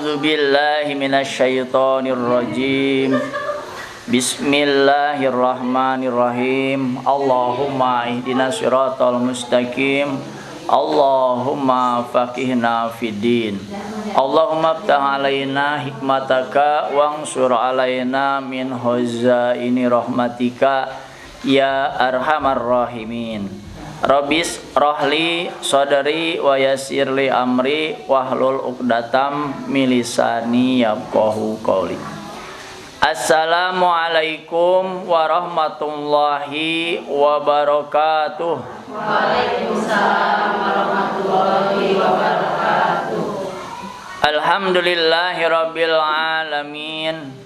A'udzu billahi minasyaitonir rajim. Bismillahirrahmanirrahim. Allahumma ihdinas siratal mustaqim. Allahumma faqihna fiddin. Allahumma iftah alaina hikmataka wansur alaina min khazaini rahmatika ya arhamar rahimin. Rabbis rohli sadri wa yassirli amri wahlul uqdatam min lisani yafqahu qawli. Assalamualaikum warahmatullahi wabarakatuh. Waalaikumsalam warahmatullahi wabarakatuh. Alhamdulillahi rabbil alamin.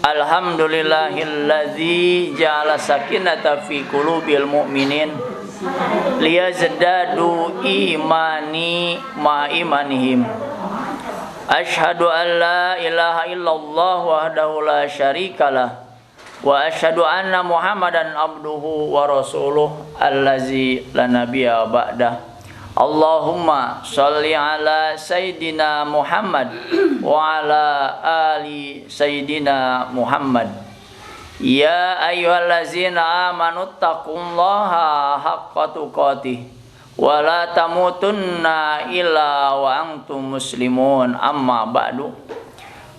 Alhamdulillahilladzi ja'ala sakinata fi qulubil mu'minin liyazdadu imani ma imanihim. Asyhadu an la ilaha illallah wahdahu la syarikalah wa asyhadu anna Muhammadan abduhu wa rasuluh allazi la nabiyya ba'dah. Allahumma sholli ala sayyidina Muhammad wa ala ali sayyidina Muhammad. Ya ayyuhallazina amanu taqullaha haqqa tuqatih wa la tamutunna illa wa antum muslimun, amma ba'du.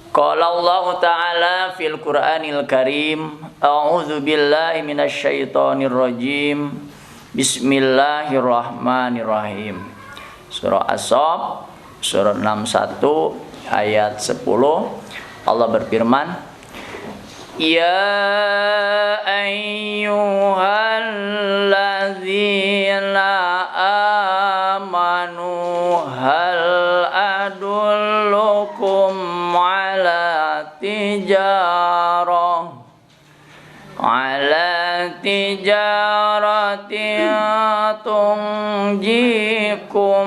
Qala Allah ta'ala fil Qur'anil Karim, a'udzu billahi minasyaitonir rajim. Bismillahirrahmanirrahim. Surah As-Saff, surah 61 ayat 10. Allah berfirman, Ya ayyuhalladzina amanu hal adullukum ala tijaratin tunjikum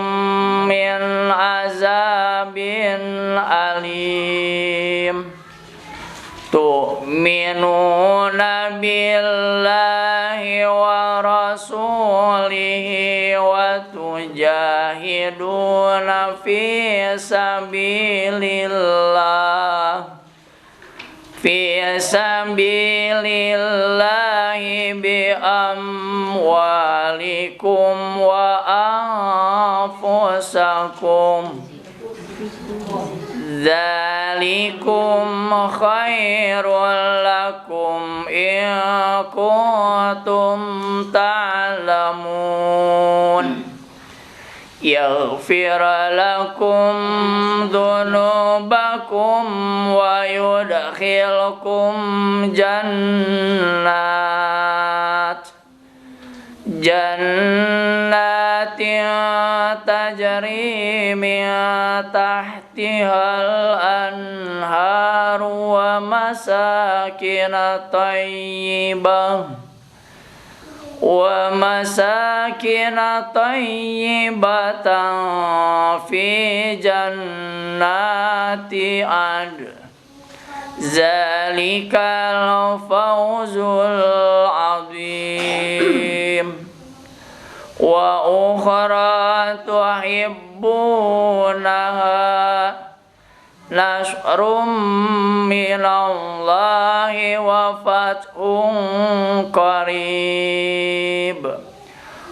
min azabin alim. Tu'minuna billahi wa rasulihi wa tujahiduna fi sabilillahi bi amwalikum wa anfusakum. Dzalikum khairul lakum in kuntum ta'lamun. Yaghfir lakum dzunubakum wa yudkhilkum jannatin tajri min tahtihal anhar wa masakin tayyibatan fi jannati adn. Zalikal fawzul azim. Wa ukhra tuhibbunaha nasrum minallahi wa fathun qarib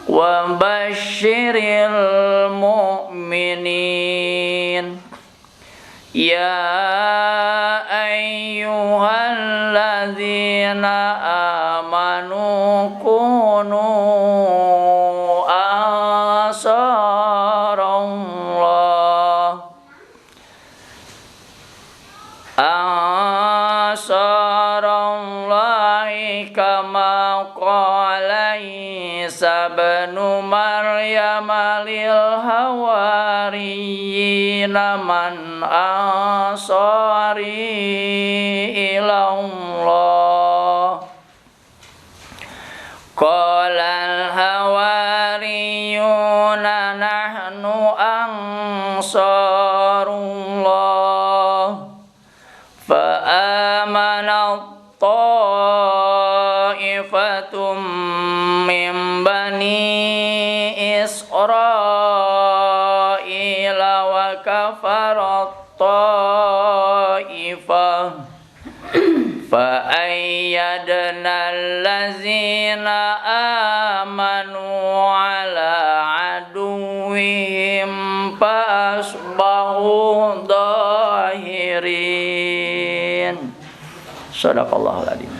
wa basyiril mu'minin. Ya ayyuhalladzina amanu kunu ansarallahi kama qala Isa ibnu Maryam lil hawariyina man ansari ilallah. Qala al hawariyuna nahnu ansarullah. Fa amana ta'ifatum min bani Israila wa kafarat allazina amanu ala aduwwihim fasbahu dhahirin. Shadaqallahul adzim.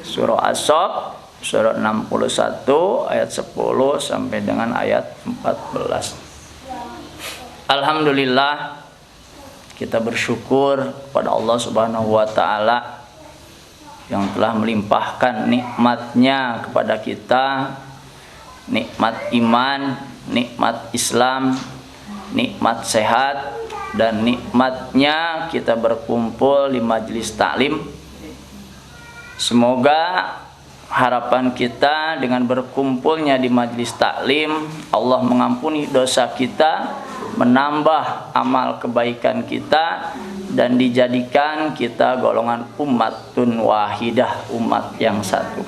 Surah As-Saff, surah 61 ayat 10 sampai dengan ayat 14. Alhamdulillah, kita bersyukur kepada Allah Subhanahu wa ta'ala yang telah melimpahkan nikmatnya kepada kita, nikmat iman, nikmat Islam, nikmat sehat, dan nikmatnya kita berkumpul di majelis taklim. Semoga harapan kita dengan berkumpulnya di majelis taklim, Allah mengampuni dosa kita, menambah amal kebaikan kita, dan dijadikan kita golongan ummatun wahidah, umat yang satu.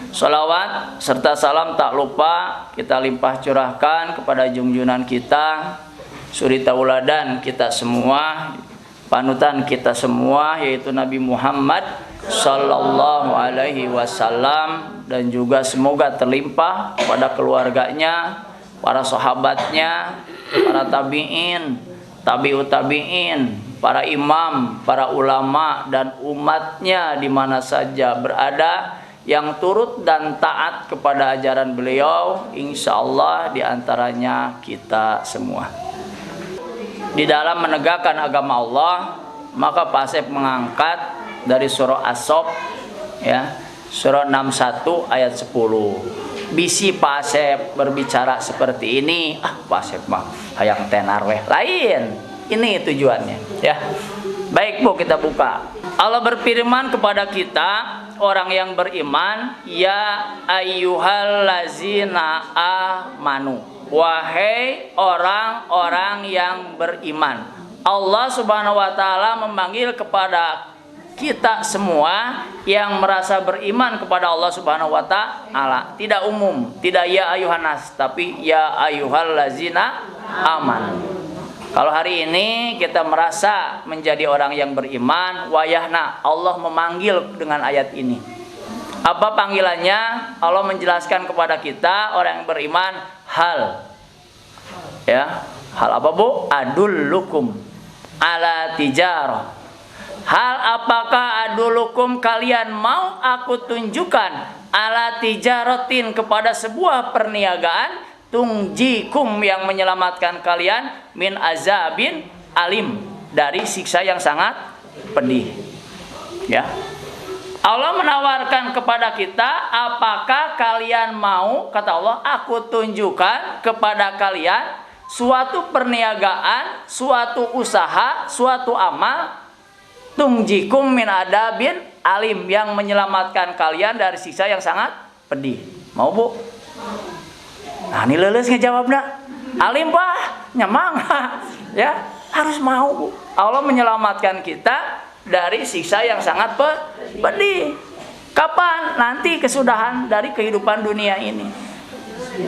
Salawat serta salam tak lupa kita limpah curahkan kepada junjungan kita, suri tauladan kita semua, panutan kita semua, yaitu Nabi Muhammad Sallallahu Alaihi Wasallam, dan juga semoga terlimpah pada keluarganya, para sahabatnya, para tabi'in, tabi'ut tabi'in, para imam, para ulama, dan umatnya di mana saja berada yang turut dan taat kepada ajaran beliau, insya Allah diantaranya kita semua. Di dalam menegakkan agama Allah, maka Pak Asep mengangkat dari surah As-Saff, ya, surah 61 ayat 10. Bisi Pak Asep berbicara seperti ini, Pak Asep mah hayang tenar weh, lain. Ini tujuannya, ya. Baik Bu, kita buka. Allah berfirman kepada kita, orang yang beriman, ya ayyuhallazina amanu, wahai orang-orang yang beriman. Allah Subhanahu wa ta'ala memanggil kepada kita semua yang merasa beriman kepada Allah Subhanahu wa ta'ala. Tidak umum, tidak ya ayuhanas, tapi ya ayyuhallazina aman. Kalau hari ini kita merasa menjadi orang yang beriman, wayahna Allah memanggil dengan ayat ini. Apa panggilannya? Allah menjelaskan kepada kita orang yang beriman, hal, ya, hal apa Bu? Adullukum ala tijarah. Hal apakah adulukum, kalian mau aku tunjukkan, ala tijaratin, kepada sebuah perniagaan, tungjikum, yang menyelamatkan kalian, min azabin alim, dari siksa yang sangat pedih. Ya. Allah menawarkan kepada kita, apakah kalian mau, kata Allah, aku tunjukkan kepada kalian suatu perniagaan, suatu usaha, suatu amal, tungjikum min adabin alim, yang menyelamatkan kalian dari siksa yang sangat pedih. Mau Bu? Nah ini leles ngejawabnya. Alim Pak, nyamang. Ya, harus mau Bu. Allah menyelamatkan kita dari siksa yang sangat pedih. Kapan? Nanti kesudahan dari kehidupan dunia ini.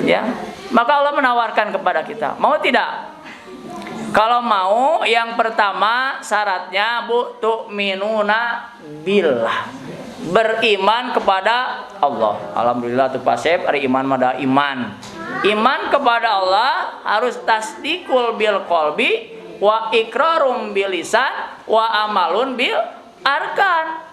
Ya, maka Allah menawarkan kepada kita, mau tidak? Kalau mau, yang pertama syaratnya Bu, tu'minuna billah, beriman kepada Allah. Alhamdulillah tuh Pak Sep, hari iman mada iman. Iman kepada Allah harus tasdikul bil qalbi, wa ikrarum bil lisan, wa amalun bil arkan.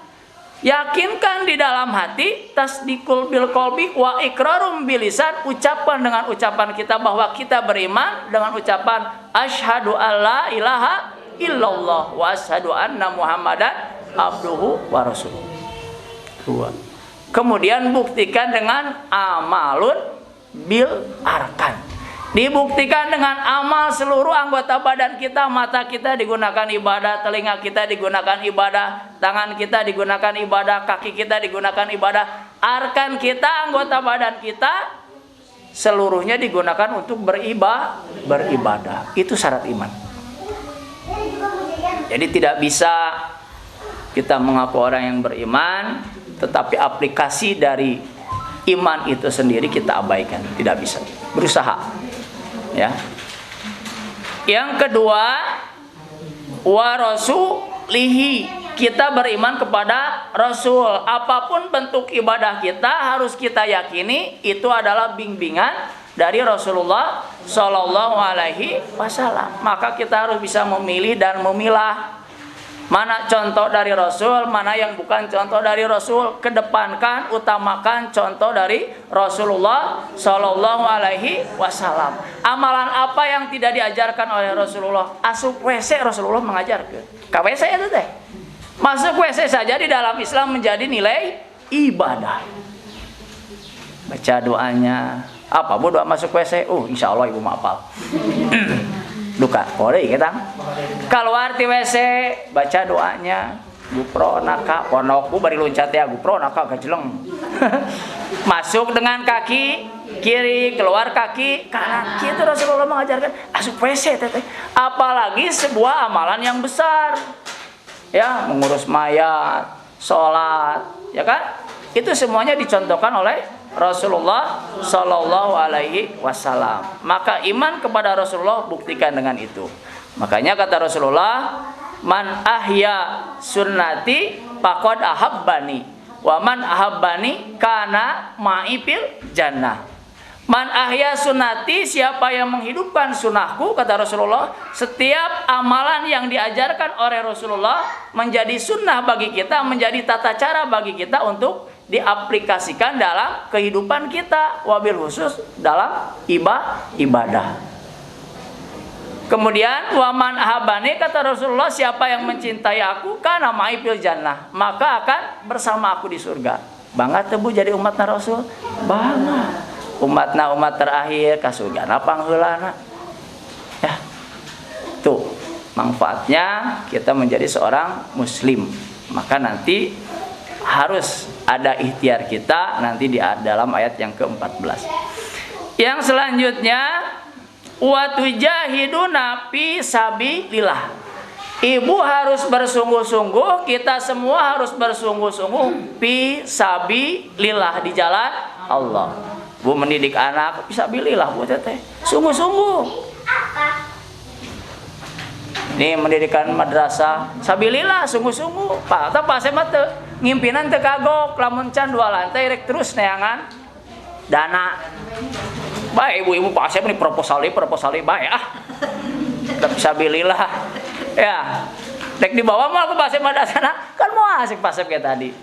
Yakinkan di dalam hati, tasdikul bil qalbi, wa ikrarum bil lisan, ucapan dengan ucapan kita bahwa kita beriman dengan ucapan asyhadu alla ilaha illallah wa asyhadu anna muhammadan abduhu wa rasuluh. Kemudian buktikan dengan amalun bil arkan. Dibuktikan dengan amal seluruh anggota badan kita. Mata kita digunakan ibadah, telinga kita digunakan ibadah, tangan kita digunakan ibadah, kaki kita digunakan ibadah, arkan kita, anggota badan kita seluruhnya digunakan untuk beribadah. Itu syarat iman. Jadi tidak bisa kita mengaku orang yang beriman, tetapi aplikasi dari iman itu sendiri kita abaikan. Tidak bisa. Berusaha. Ya. Yang kedua, wa rasulihi, kita beriman kepada Rasul. Apapun bentuk ibadah kita harus kita yakini itu adalah bimbingan dari Rasulullah Shallallahu Alaihi Wasallam. Maka kita harus bisa memilih dan memilah mana contoh dari Rasul, mana yang bukan contoh dari Rasul. Kedepankan, utamakan contoh dari Rasulullah Shallallahu Alaihi Wasallam. Amalan apa yang tidak diajarkan oleh Rasulullah? Asup WC Rasulullah mengajarkan. KWC itu teh. Masuk WC saja di dalam Islam menjadi nilai ibadah. Baca doanya. Apa bu doa masuk WC? Insya Allah ibu maafal. Duka, boleh kita. Keluar di WC, baca doanya. Gupro naka, ponokku bari loncat ya. Gupro naka gajeleng. Masuk dengan kaki kiri, keluar kaki kanan. Itu Rasulullah mengajarkan. Masuk WC teteh. Apalagi sebuah amalan yang besar. Ya, mengurus mayat, sholat, ya kan? Itu semuanya dicontohkan oleh Rasulullah Shallallahu Alaihi Wasallam. Maka iman kepada Rasulullah buktikan dengan itu. Makanya kata Rasulullah, man ahya sunnati faqad ahabbani, wa man ahabbani kana ma'i fil jannah. Man ahya sunnati, siapa yang menghidupkan sunnahku, kata Rasulullah, setiap amalan yang diajarkan oleh Rasulullah menjadi sunnah bagi kita, menjadi tata cara bagi kita untuk diaplikasikan dalam kehidupan kita, wabil khusus dalam ibadah. Kemudian waman ahabani, kata Rasulullah, siapa yang mencintai aku kana ma'i fil jannah, maka akan bersama aku di surga. Bangga tebu jadi umatna Rasul? Bangga. Umatna umat terakhir ka surgana pangheulana. Ya. Tuh, manfaatnya kita menjadi seorang muslim. Maka nanti harus ada ikhtiar kita nanti di dalam ayat yang ke-14. Yang selanjutnya, wa tujahiduna fi sabilillah. Ibu harus bersungguh-sungguh, kita semua harus bersungguh-sungguh fi sabilillah, di jalan Allah. Bu mendidik anak fi sabilillah, Bu teteh. Sungguh-sungguh. Ini mendidikan madrasah sabilillah, sungguh-sungguh. Pak, atau Pak Semat teu ngimpinan teu kagok, lamun can 2 lantai rek terus neangan dana. Bae ibu-ibu Pak Asep ini proposal bae tapi sabilillah. Ya. Dek di bawah mah aku Pak Asep madrasana kan mau asik Pak Asep kayak tadi.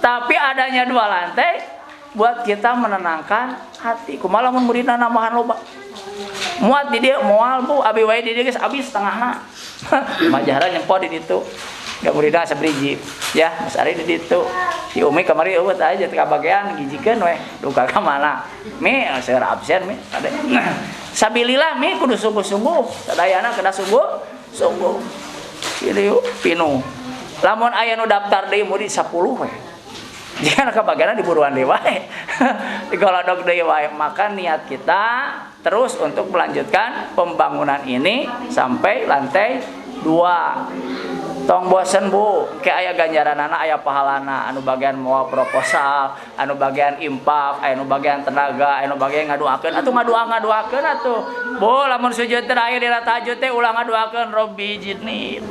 Tapi adanya 2 lantai buat kita menenangkan hati. Kumaha lamun muridna namahan loba. Muat di dia moal Bu, abi wae di dia geus abis setengahna. Majahra nyempo di ditu. Gak muridna sabriji. Ya, Mas Ari di ditu. Si Umi kamari eueuh aja teu kabagean gijikeun we. Duka ka mana? Mi seur absen mi ade. Sabilillah mi kudu sungguh-sungguh. Sadayana kena sungguh. Ieu pinu. Lamun aya nu daftar deui murid 10 we. Jangan kebagian di buruan deui wae. Digolodog deui wae. Maka niat kita terus untuk melanjutkan pembangunan ini sampai lantai 2. Tong bosen Bu, kayak aya ganjaranana, aya pahalana, anu bagian moal proposal, anu bagian impak, anu bagian tenaga, anu bagian ngaduakeun, atuh ngaduakeun atuh. Bu, lamun sujud terakhir di tahajud teh ulah ngaduakeun Robbi jidni.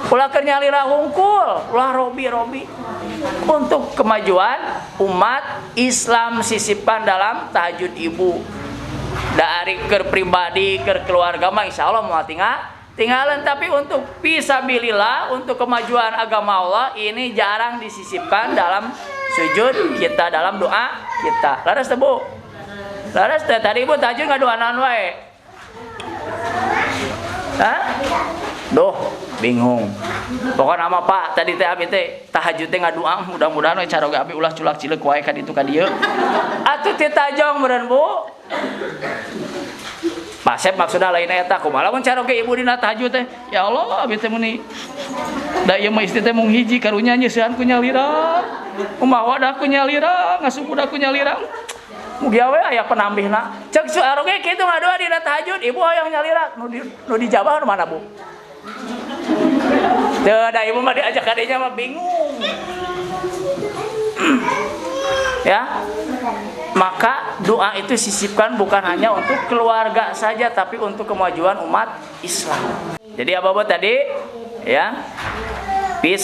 Ulah keur nyalira hungkul, ulah Robbi. Untuk kemajuan umat Islam sisipkan dalam tahajud ibu. Dari keur pribadi, keur keluarga mah insyaallah moal tinggalan, tapi untuk fisabilillah, untuk kemajuan agama Allah ini jarang disisipkan dalam sujud kita, dalam doa kita. Laras teh Bu? Laras teh tadi Ibu tahajud ngadoanan wae. Hah? Duh, bingung. Pokoknya nama Pak tadi teh abi teh tahajud teh ngadoa, mudah-mudahan we caroga abi ulah culak cileuk wae ka ditu ka dieu. Atuh teh tajong meureun Bu. Pasep maksudnya lain eta kumaha lamun caroge ibu dina tahajud teh. Ya Allah abi teh meni da ieu mah istri teh mung hiji karunya nyeusehan ku nyalira. Kumaha wadah ku nyalira, ngasumpud ku nyalira. Mugi we aya penambihna. Ceuk caroge kitu ngadoa dina tahajud, ibu hoyong nyalira nu dijabah nu mana Bu? Teu da ibu mah diajak ka dinya mah bingung. Ya. Maka doa itu sisipkan bukan hanya untuk keluarga saja, tapi untuk kemajuan umat Islam. Jadi apa tadi? Ya, fi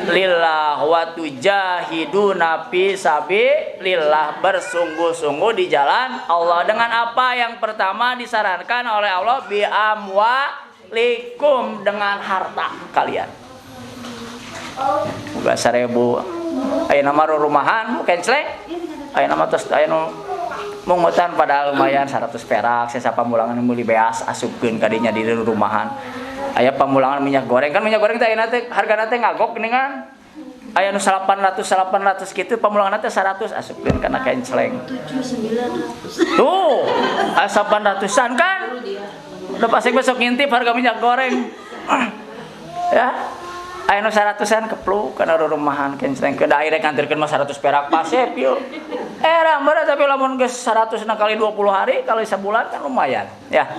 lillah wa tujahiduna fi sabilillah, bersungguh-sungguh di jalan Allah. Dengan apa yang pertama disarankan oleh Allah? Bi amwalikum, dengan harta kalian. Boga 1000 aya nama rumahan bukan celeng. Aya nama tos aya nu mungutan padahal lumayan 100 perak, saya pamulangan meuli beas asupkeun ka dinya di rumahan. Aya pamulangan minyak goreng, kan minyak goreng teh ayeuna teh hargana teh ngagok geuningan. Aya nu 800 kitu pamulangan teh 100 asupkeun kana kenceleng. Tuh, aya 800-an kan? Udah pasti besok ngintip harga minyak goreng. Ya. Aya nu 100-an kepluk kana rumahan kenceleng ke daerah kantirkeun mah 100 perak pasep yeuh. Berat tapi lamun geus 100 kali 20 hari kali sebulan kan lumayan. Ya.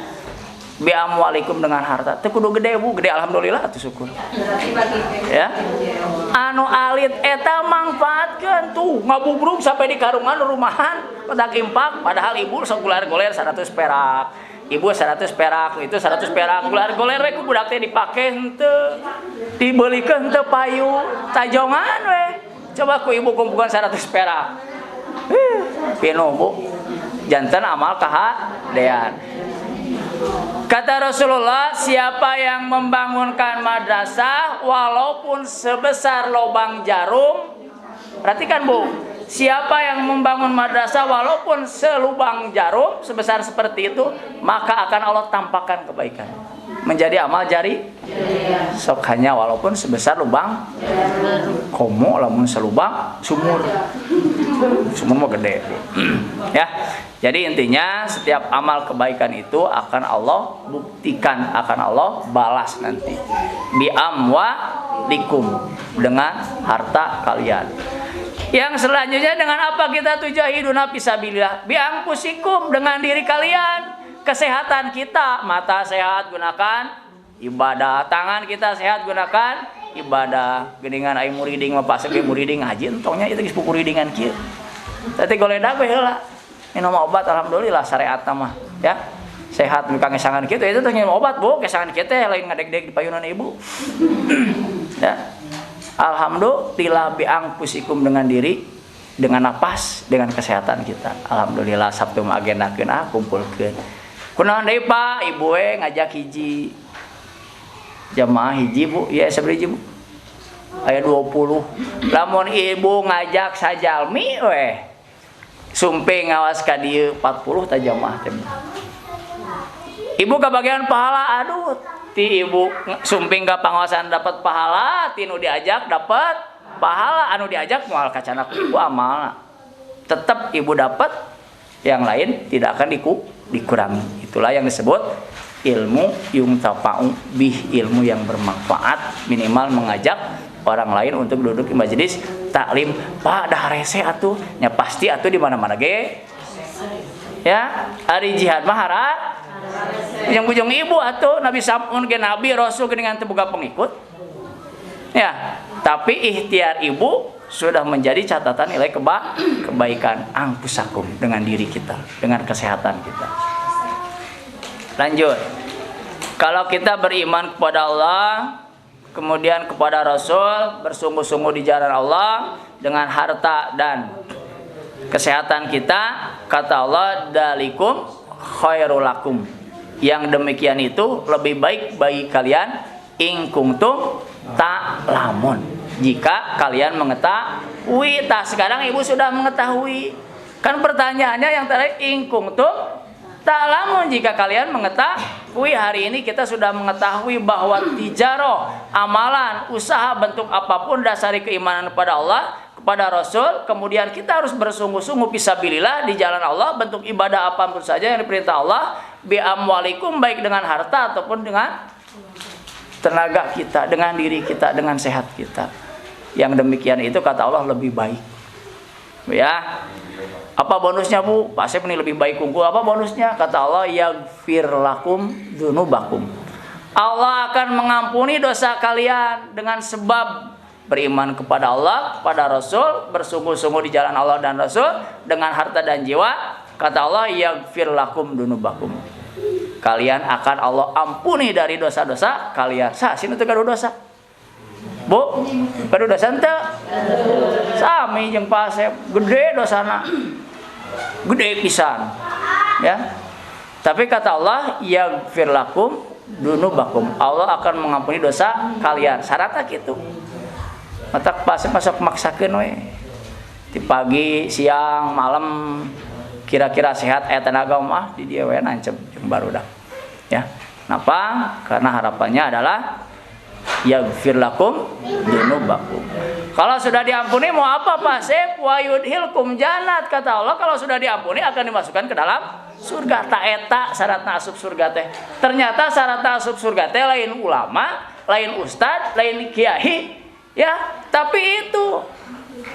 Bi amwalikum, dengan harta. Teu kudu gede Bu, gede alhamdulillah atuh syukur. Ya. Anu alit eta mangfaatkeun tuh, ngabubrug sampai di karungan rumahan pedak impak padahal ibu sok gular-goler 100 perak. Ibu 100 perak, itu 100 perak gular-goler we ku budak teh dipake henteu. Dibelikeun teu payu, tajongan we. Coba ku ibu kumpulkan 100 perak. Pino Bu. Janten amal kahadean. Kata Rasulullah, siapa yang membangunkan madrasah walaupun sebesar lubang jarum, perhatikan Bu, siapa yang membangun madrasah walaupun selubang jarum sebesar seperti itu, maka akan Allah tampakkan kebaikan. Menjadi amal jari sok hanya walaupun sebesar lubang komo, lamun selubang sumur mah gede. Ya. Jadi intinya setiap amal kebaikan itu akan Allah buktikan, akan Allah balas nanti. Bi amwalikum, dengan harta kalian. Yang selanjutnya dengan apa kita tujahiduna fisabilillah? Bi anfusikum, dengan diri kalian. Kesehatan kita, mata sehat gunakan ibadah, tangan kita sehat gunakan ibadah. Geuningan aya muriding mah pasek muriding ngaji entongnya itu geus muridingan kieu. Tadi goledag we heula. Minum obat alhamdulillah syariat mah ya. Sehat nu kangesangan kitu itu teh minum obat Bu, kesangan kieu teh lain ngadeg-deg di payunan ibu. Ya. Alhamdulillah bi anfusikum, dengan diri, dengan napas, dengan kesehatan kita. Alhamdulillah Sabtu mah agendakeun kumpulkeun. Kunaon deui Pak, ibu we ngajak hiji jamaah hiji Bu, ieu sabaraha Bu? Aya 20. Lamun ibu ngajak sajalmi we sumping ngawas ka dieu 40 ta jamaah teh. Ibu kabagian pahala, aduh ti ibu sumping ka pangawasan dapat pahala, ti nu diajak dapat pahala, anu diajak moal kacana ku ibu amal. Tetap ibu dapat, yang lain tidak akan dikurangi. Itulah yang disebut ilmu yungtafa'u bih, ilmu yang bermanfaat, minimal mengajak orang lain untuk duduk di majelis taklim. Pak dah rese atuh, nya pasti atuh di mana-mana ge. Ya, ari jihad mah yang bujung ibu atuh Nabi sampun ge nabi rasul geuningan teu boga pengikut. Ya, tapi ikhtiar ibu sudah menjadi catatan nilai kebaikan angpusakum, dengan diri kita, dengan kesehatan kita. Lanjut. Kalau kita beriman kepada Allah, kemudian kepada Rasul, bersungguh-sungguh di jalan Allah dengan harta dan kesehatan kita, kata Allah, dalikum khairul lakum. Yang demikian itu lebih baik bagi kalian, in kuntum ta'lamun, jika kalian mengetahui. Sekarang ibu sudah mengetahui. Kan pertanyaannya yang tadi in kuntum ta'lamun, jika kalian mengetahui. Hari ini kita sudah mengetahui bahwa tijaroh, amalan, usaha bentuk apapun dasari keimanan kepada Allah, kepada Rasul. Kemudian kita harus bersungguh-sungguh fisabilillah di jalan Allah, bentuk ibadah apapun saja yang diperintah Allah. Bi amwalikum, baik dengan harta ataupun dengan tenaga kita, dengan diri kita, dengan sehat kita. Yang demikian itu kata Allah lebih baik. Ya. Apa bonusnya Bu? Pak Asep ini lebih baik unggul. Apa bonusnya? Kata Allah, yaghfir lakum dzunubakum. Allah akan mengampuni dosa kalian dengan sebab beriman kepada Allah, kepada Rasul, bersungguh-sungguh di jalan Allah dan Rasul dengan harta dan jiwa. Kata Allah, yaghfir lakum dzunubakum. Kalian akan Allah ampuni dari dosa-dosa kalian. Sah sini teu dosa. Bu, kada dosa teu? Sami jeung Pak Asep, gede dosana. Gede pisan. Ya. Tapi kata Allah, yaghfir lakum dunubakum. Allah akan mengampuni dosa kalian. Syaratnya gitu. Mata Pak Asep masuk maksakeun we. Di pagi, siang, malam kira-kira sehat aya tenaga mah di dieu we nancep jeung barudak. Ya. Kenapa? Karena harapannya adalah yaghfir lakum dunubakum. Kalau sudah diampuni mau apa Pak Asep? Wa yudhilkum jannat. Kata Allah kalau sudah diampuni akan dimasukkan ke dalam surga. Ta eta syaratna asup surga teh. Ternyata syaratna asup surga teh lain ulama, lain ustad, lain kiai, ya. Tapi itu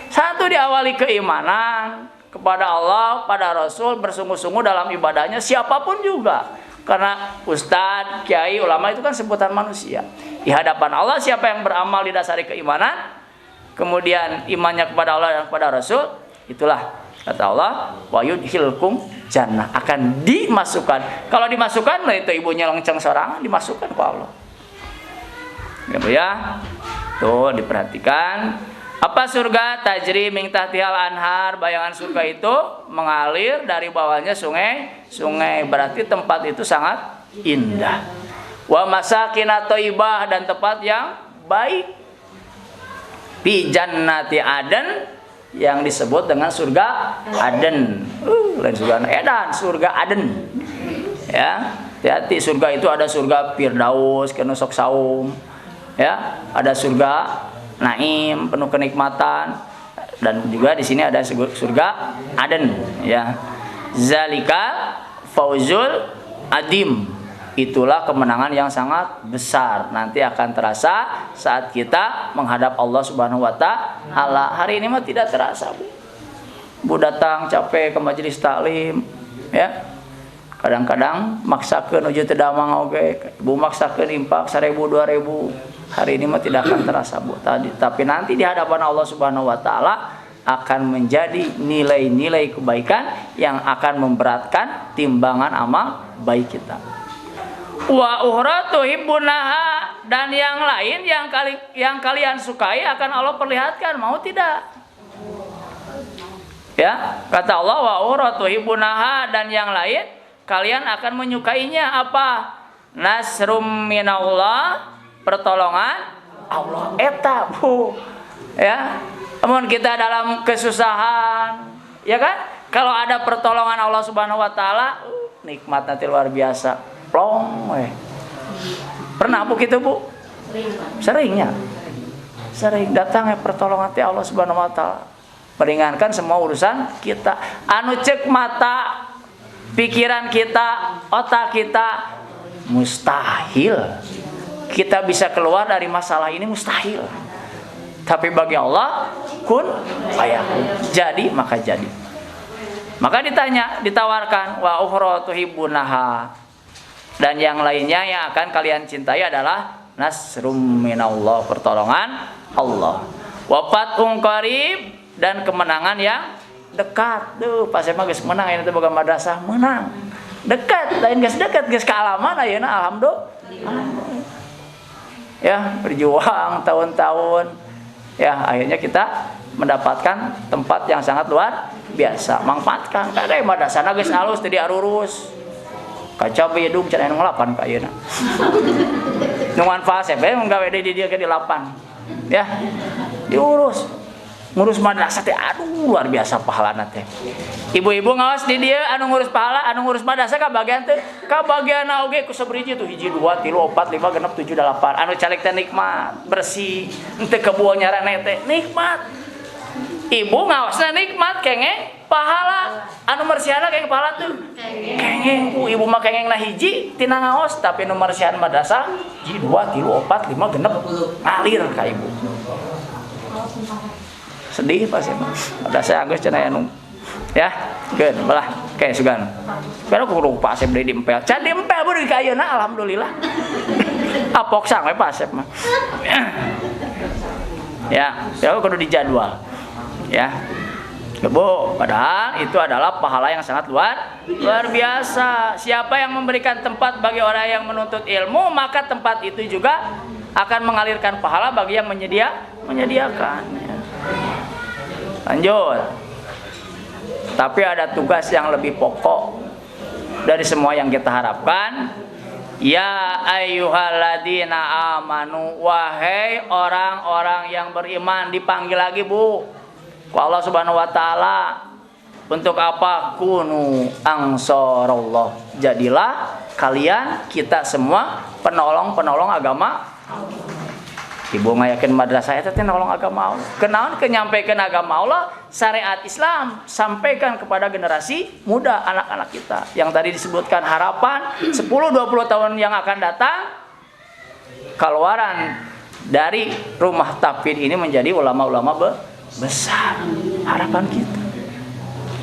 satu diawali keimanan kepada Allah, pada Rasul, bersungguh-sungguh dalam ibadahnya siapapun juga. Karena ustad, kiai, ulama itu kan sebutan manusia. Di hadapan Allah siapa yang beramal didasari keimanan, kemudian imannya kepada Allah dan kepada Rasul, itulah kata Allah, wa yudhilkum jannah, akan dimasukkan. Kalau dimasukkan, lah itu ibunya lonceng sorangan dimasukkan ke Allah. Gitu ya. Tuh diperhatikan. Apa surga? Tajri min tahtihal anhar. Bayangan surga itu mengalir dari bawahnya sungai. Sungai berarti tempat itu sangat indah. Wa masakin thayyibah, dan tempat yang baik. Fi jannati Aden, yang disebut dengan surga Aden. Lain surga Edan, surga Aden. Ya, hati-hati, surga itu ada surga Firdaus, kena sok saum. Ya, ada surga Naim, penuh kenikmatan, dan juga di sini ada surga Aden, ya. Zalika fauzul adim. Itulah kemenangan yang sangat besar. Nanti akan terasa saat kita menghadap Allah Subhanahu wa taala. Hari ini mah tidak terasa, Bu. Bu datang capek ke majelis taklim, ya. Kadang-kadang maksakeun uju teu damang oge. Bu maksakeun impak 1000 2000. Hari ini mah tidak akan terasa, Bu. Tapi nanti di hadapan Allah Subhanahu wa taala akan menjadi nilai-nilai kebaikan yang akan memberatkan timbangan amal baik kita. Wa ukhra tuhibbunaha, dan yang lain yang kalian sukai akan Allah perlihatkan, mau tidak? Ya, kata Allah wa ukhra tuhibbunaha, dan yang lain kalian akan menyukainya. Apa? Nasrum minallah, pertolongan Allah. Eta, Bu. Ya, namun kita dalam kesusahan, ya kan? Kalau ada pertolongan Allah Subhanahu wa taala, nikmat nanti luar biasa. Plong, pernah Bu gitu, Bu? Seringnya. Sering datang pertolongan Allah Subhanahu wa taala. Meringankan semua urusan kita. Anu cek mata, pikiran kita, otak kita, mustahil kita bisa keluar dari masalah ini, mustahil. Tapi bagi Allah, kun fayakun, jadi maka jadi. Maka ditawarkan wa ukhra tuhibbunaha, dan yang lainnya yang akan kalian cintai adalah nasrum minallah, pertolongan Allah. Wa fatun qarib, dan kemenangan yang dekat. Duh, pas emang geus menang ini teh boga madrasah menang. Dekat, lain geus dekat, geus kaalaman ayeuna alhamdulillah. Ya, berjuang tahun-tahun, ya akhirnya kita mendapatkan tempat yang sangat luar biasa. Manfaatkan, kada madrasahna geus alus teu diarurus. Kaca beudung cenah anu ngelapan ka ayeuna. Nu manfaat we nggawe di dieu ke di lapan. Ya, diurus. Ngurus madrasah teh aduh luar biasa pahalana teh. Ibu-ibu ngaos di dieu anu ngurus pahala, anu ngurus madrasah kabagian teh. Kabagianna oge ku sabriji tuh 1 2 3 4 5 6 7 8. Anu caleg teh nikmat, bersih, henteu kebuo nyarana teh nikmat. Ibu ngaosna nikmat, kengeng pahala. Anu marsiana kengeng pahala tuh. Kengeng ku ibu mah kengengna hiji tina ngaos, tapi nu marsihan madrasah 1 2 3 4 5 6 ngalir ka ibu. Sedih pas ya, udah saya anggus cenah anu, ya, gen, belah, kayak sugan, pero kurung pas beli diempel, can diempel beureun ka ayeuna, alhamdulillah, apok sang we pas mah, ya, kudu dijadwal, ya, Bu, padahal itu adalah pahala yang sangat luar biasa. Siapa yang memberikan tempat bagi orang yang menuntut ilmu, maka tempat itu juga akan mengalirkan pahala bagi yang menyediakannya. Lanjut. Tapi ada tugas yang lebih pokok dari semua yang kita harapkan. Ya ayyuhalladzina amanu, wahai orang-orang yang beriman. Dipanggil lagi, Bu, ku Allah Subhanahu wa taala. Untuk apa? Kunu ansarullah. Jadilah kalian, kita semua penolong-penolong agama. Ibu ngayakin madrasah itu nolong agama Allah. Kenaon kenyampaikan agama Allah, syariat Islam, sampaikan kepada generasi muda, anak-anak kita. Yang tadi disebutkan harapan 10-20 tahun yang akan datang, keluaran dari rumah tahfidz ini menjadi ulama-ulama besar. Harapan kita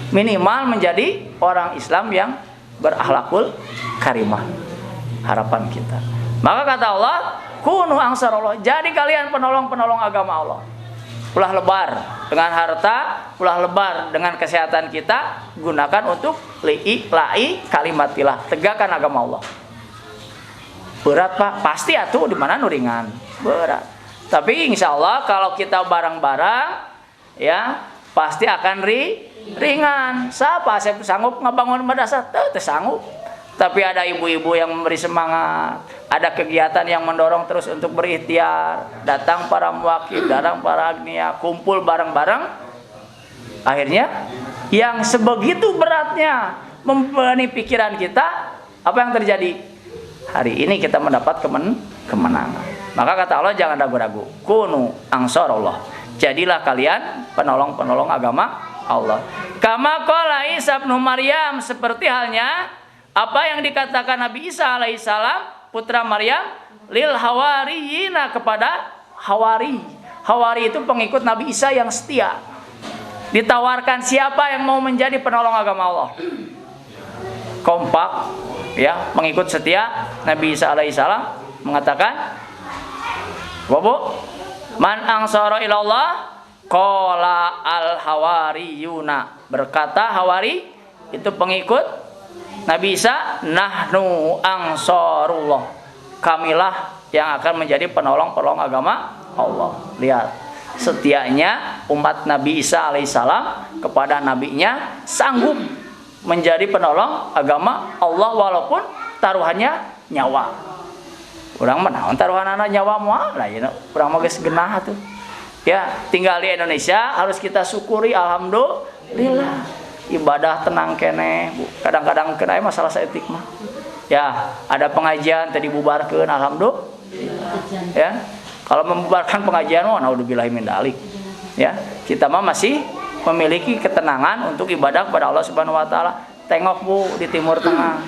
minimal menjadi orang Islam yang berakhlakul karimah. Harapan kita. Maka kata Allah, kunu ansarullah, jadi kalian penolong-penolong agama Allah. Ulah lebar dengan harta, ulah lebar dengan kesehatan kita, gunakan untuk li'i kalimatillah, tegakkan agama Allah. Berat, Pak? Pasti atuh, di mana nuringan? Berat. Tapi insya Allah kalau kita bareng-bareng, ya pasti akan ringan. Siapa saya sanggup ngebangun madrasah? Teu sanggup. Tapi ada ibu-ibu yang memberi semangat, ada kegiatan yang mendorong terus untuk berikhtiar, datang para muwakil, datang para agnia, kumpul bareng-bareng. Akhirnya yang sebegitu beratnya membebani pikiran kita, apa yang terjadi? Hari ini kita mendapat kemenangan. Maka kata Allah, jangan ragu-ragu. Kunu ansarullah. Jadilah kalian penolong-penolong agama Allah. Kama qala Isa bin Maryam, seperti halnya apa yang dikatakan Nabi Isa alaihissalam, putra Maryam, lil hawariyina, kepada hawari. Hawari itu pengikut Nabi Isa yang setia. Ditawarkan siapa yang mau menjadi penolong agama Allah. Kompak, ya, pengikut setia Nabi Isa alaihissalam mengatakan, "Bu, man ansara ilallah?" Qala al hawariyuna. Berkata hawari itu pengikut Nabi Isa, nahnu ansarullah, kamilah yang akan menjadi penolong-penolong agama Allah. Lihat, setianya umat Nabi Isa alaihissalam kepada nabinya, sanggup menjadi penolong agama Allah walaupun taruhannya nyawa. Urang mah taruhan anak nyawa moal lah, ya, urang mah geus genah tuh. Ya, tinggal di Indonesia harus kita syukuri, alhamdulillah. Ibadah tenang kene, Bu. Kadang-kadang kena masalah etik mah. Ya, ada pengajian tadi bubarkeun, alhamdulillah. Ya. Kalau membubarkan pengajian, naudzubillahi min dzalik. Ya, kita mah masih memiliki ketenangan untuk ibadah kepada Allah Subhanahu wa taala. Tengok, Bu, di Timur Tengah.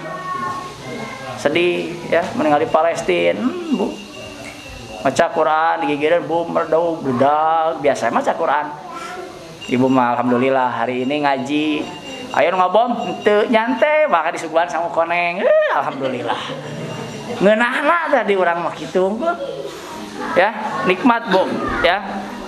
Sedih ya, meninggal di Palestina, Bu. Maca Quran digigireun, Bu, merdau budak, biasa maca Quran. Ibu mah alhamdulillah hari ini ngaji. Ayo ngabom teu nyantai, bahkan disuguhan sama koneng. Alhamdulillah. Ngeunahna tadi urang mah kitu. Ya, nikmat, Bu, ya.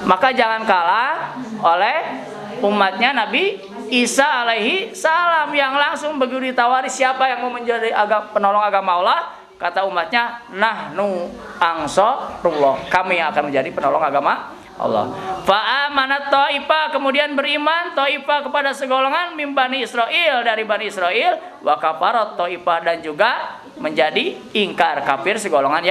Maka jangan kalah oleh umatnya Nabi Isa alaihi salam yang langsung begitu ditawari siapa yang mau menjadi penolong agama Allah, kata umatnya, nahnu ansarullah, kami yang akan menjadi penolong agama Allah. Fa'amanat Ta'ifa, kemudian beriman Ta'ifa kepada segolongan min Bani Israil, dari Bani Israil, wa kafarat Ta'ifa, dan juga menjadi ingkar kafir segolongan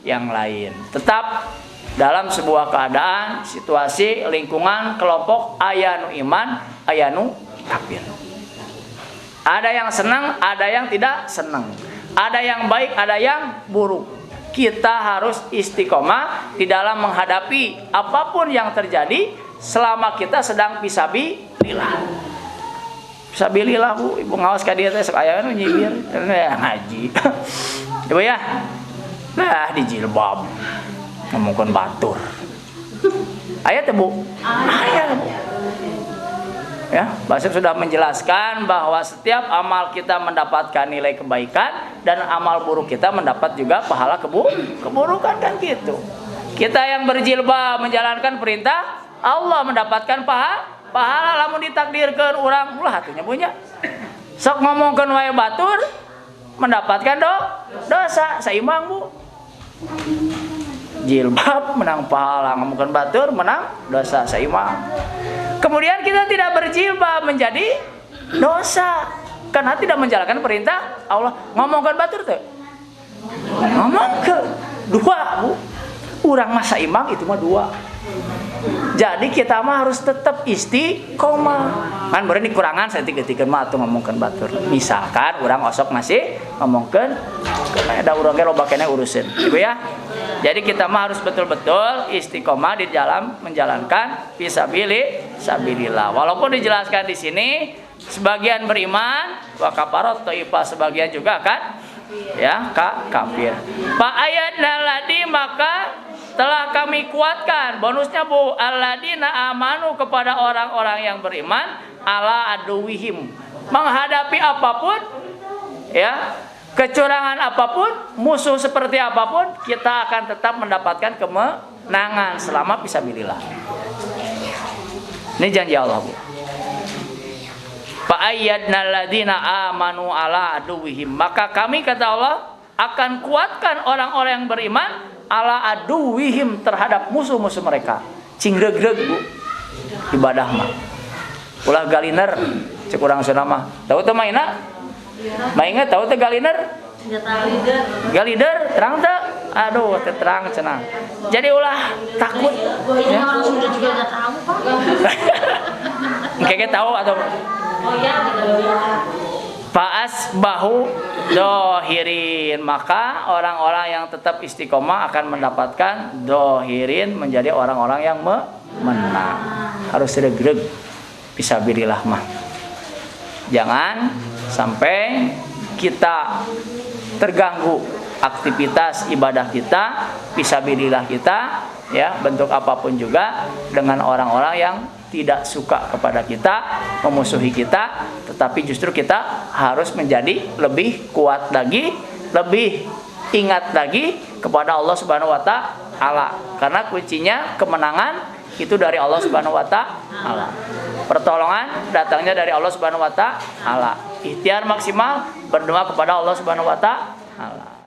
yang lain. Tetap dalam sebuah keadaan, situasi, lingkungan, kelompok ayanu iman, ayanu kafir. Ada yang senang, ada yang tidak senang. Ada yang baik, ada yang buruk. Kita harus istiqomah di dalam menghadapi apapun yang terjadi selama kita sedang fisabilillah. Fisabilillah, Bu. Ibu ngawas ka dieu teh sok aya nu nyibir ngaji. Ibu ya. Nah, di jilbab. Ngomongkeun batur. Aya teh, Bu? Aya, Bu. Ya, Basyir sudah menjelaskan bahwa setiap amal kita mendapatkan nilai kebaikan dan amal buruk kita mendapat juga pahala keburukan, kan gitu. Kita yang berjilbab menjalankan perintah Allah mendapatkan pahala, lamun ditakdirkeun urang ulah atunya punya. Sok ngomongkeun wae batur mendapatkan dosa seimbang, Bu. jilbab menang pahala, ngomongkeun batur menang dosa saimang. Kemudian kita tidak berjilbab menjadi dosa karena tidak menjalankan perintah Allah. Ngomongkeun batur teh ngomong ke dua, Bu. Urang mah saimang itu mah dua. Jadi kita mah harus tetap istiqomah. Kan beureun dikurangan saeutik-eutikeun mah atuh ngomongkeun batur. Misalkan urang osok masih ngomongkeun karena ada urang ge loba keneh urusin. Ibu ya. Jadi kita mah harus betul-betul istiqomah di dalam menjalankan fisabilillah. Walaupun dijelaskan di sini sebagian beriman, wa kafarat thaifah, sebagian juga kan ya kafir. Pak ayatna ladi maka telah kami kuatkan, bonusnya Bu, alladzina amanu, kepada orang-orang yang beriman, ala aduwihim, menghadapi apapun ya, kecurangan apapun, musuh seperti apapun, kita akan tetap mendapatkan kemenangan selama fisabilillah. Ini janji Allah, Bu. Fa ayyadna alladzina amanu ala aduwihim, maka kami, kata Allah, akan kuatkan orang-orang yang beriman ala aduwihim, terhadap musuh-musuh mereka. Cingregreg, Bu, ibadah mah ulah galiner cek urang Sunda mah. Tahu teh maina? Maingat tahu teh galiner? Galider terang teh? Aduh, teh terang cenah. Jadi ulah takut. Ya. Orang Sunda juga enggak tahu, Pak. Engke tahu atau Oh iya, Fa'as bahu dohirin, maka orang-orang yang tetap istiqomah akan mendapatkan dohirin, menjadi orang-orang yang menang. Harus regreg fisabilillah mah. Jangan sampai kita terganggu aktivitas ibadah kita, fisabilillah kita, ya, bentuk apapun juga, dengan orang-orang yang tidak suka kepada kita, memusuhi kita, tetapi justru kita harus menjadi lebih kuat lagi, lebih ingat lagi kepada Allah Subhanahu wa taala. Karena kuncinya kemenangan itu dari Allah Subhanahu wa taala. Pertolongan datangnya dari Allah Subhanahu wa taala. Ikhtiar maksimal berdoa kepada Allah Subhanahu wa taala.